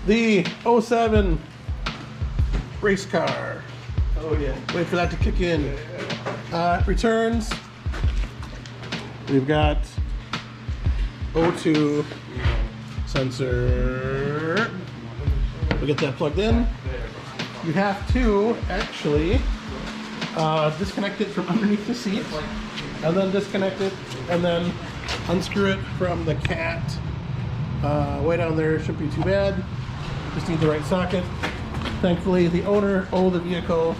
the '07 race car. Oh yeah. Wait for that to kick in. Returns. We've got O2 sensor. We'll get that plugged in. You have to actually disconnect it from underneath the seat, and then disconnect it, and then unscrew it from the cat. Way down there shouldn't be too bad. Just need the right socket. Thankfully, the owner of the vehicle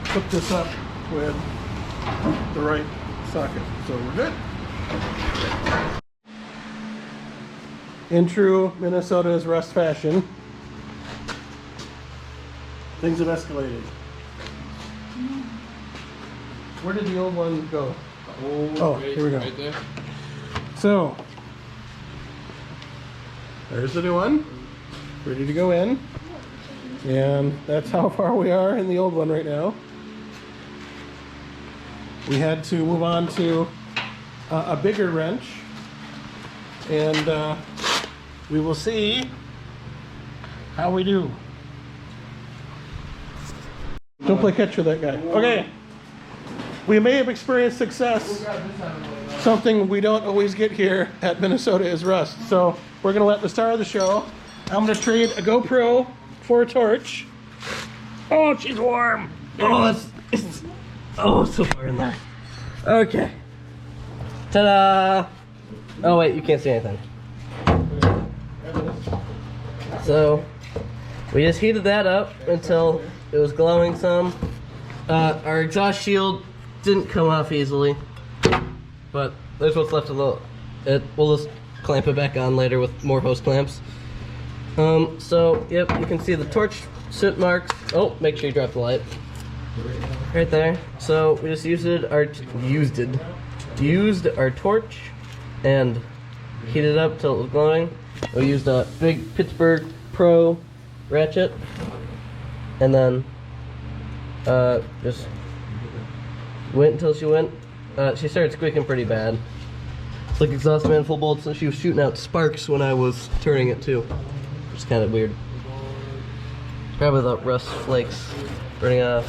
hooked this up with the right socket, so we're good. In true Minnesota's Rust fashion, things have escalated. Where did the old one go? Oh, here we go. Right there. So, there's the new one, ready to go in. And that's how far we are in the old one right now. We had to move on to a bigger wrench, and we will see how we do. Don't play catch with that guy. Okay, we may have experienced success, something we don't always get here at Minnesota is Rust. So we're gonna let the star of the show. I'm gonna trade a GoPro for a torch. Oh, she's warm. Oh, oh, so far in there. Okay. Ta-da! Oh wait, you can't see anything. So, we just heated that up until it was glowing some. Our exhaust shield didn't come off easily, but there's what's left of the. We'll just clamp it back on later with more hose clamps. So, yep, you can see the torch soot marks. Oh, make sure you drop the light. Right there. So we just used our torch and heated it up till it was glowing. We used a big Pittsburgh Pro ratchet, and then just went until she went. She started squeaking pretty bad. It's like exhaust manifold bolts, and she was shooting out sparks when I was turning it too. It's kind of weird. Probably the rust flakes burning off.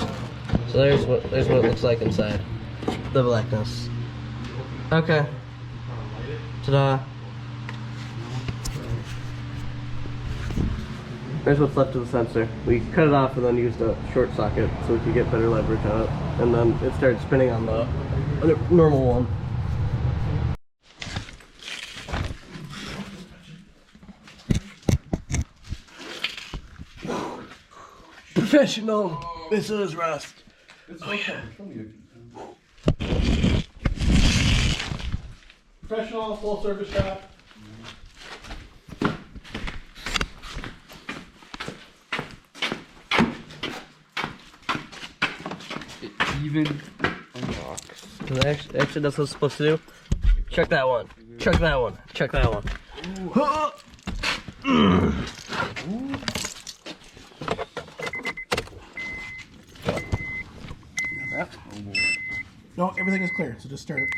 So there's what it looks like inside. The blackness. Okay. Ta-da. There's what's left of the sensor. We cut it off and then used a short socket so we could get better leverage on it. And then it started spinning on the normal one. Professional. This is Rust. Oh yeah. Professional, full service shop. It even unlocks. Actually, that's what it's supposed to do. Check that one. Check that one. Check that one. No, everything is clear, so just start it.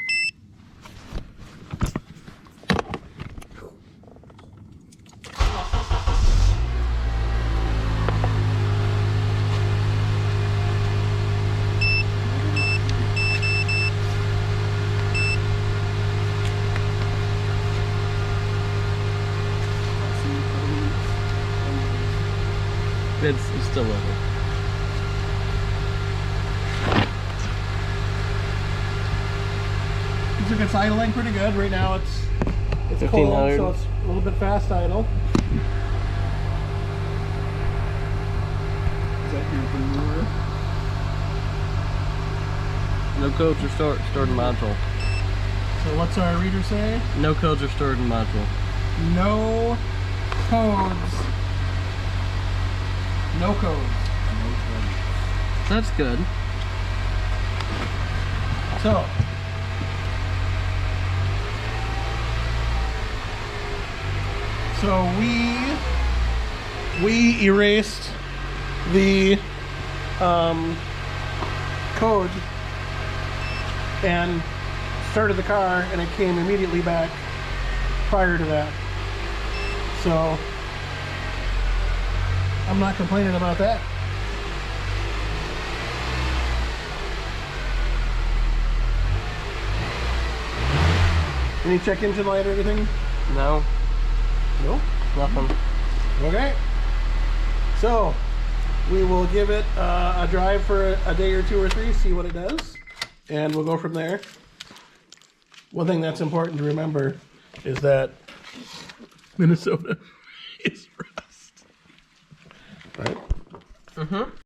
It's still level. Looks like it's idling pretty good right now. It's cold, 1500. so it's a little bit fast idle. Is that your brewer? No codes are stored in module. So what's our reader say? No codes are stored in module. No codes. No codes. That's good. So we erased the code and started the car, and it came immediately back prior to that. So I'm not complaining about that. Any check engine light or anything? No, No. nothing. Okay. So we will give it a drive for a day or 2 or 3, see what it does, and we'll go from there. One thing that's important to remember is that Minnesota is rust. Right? Mm-hmm.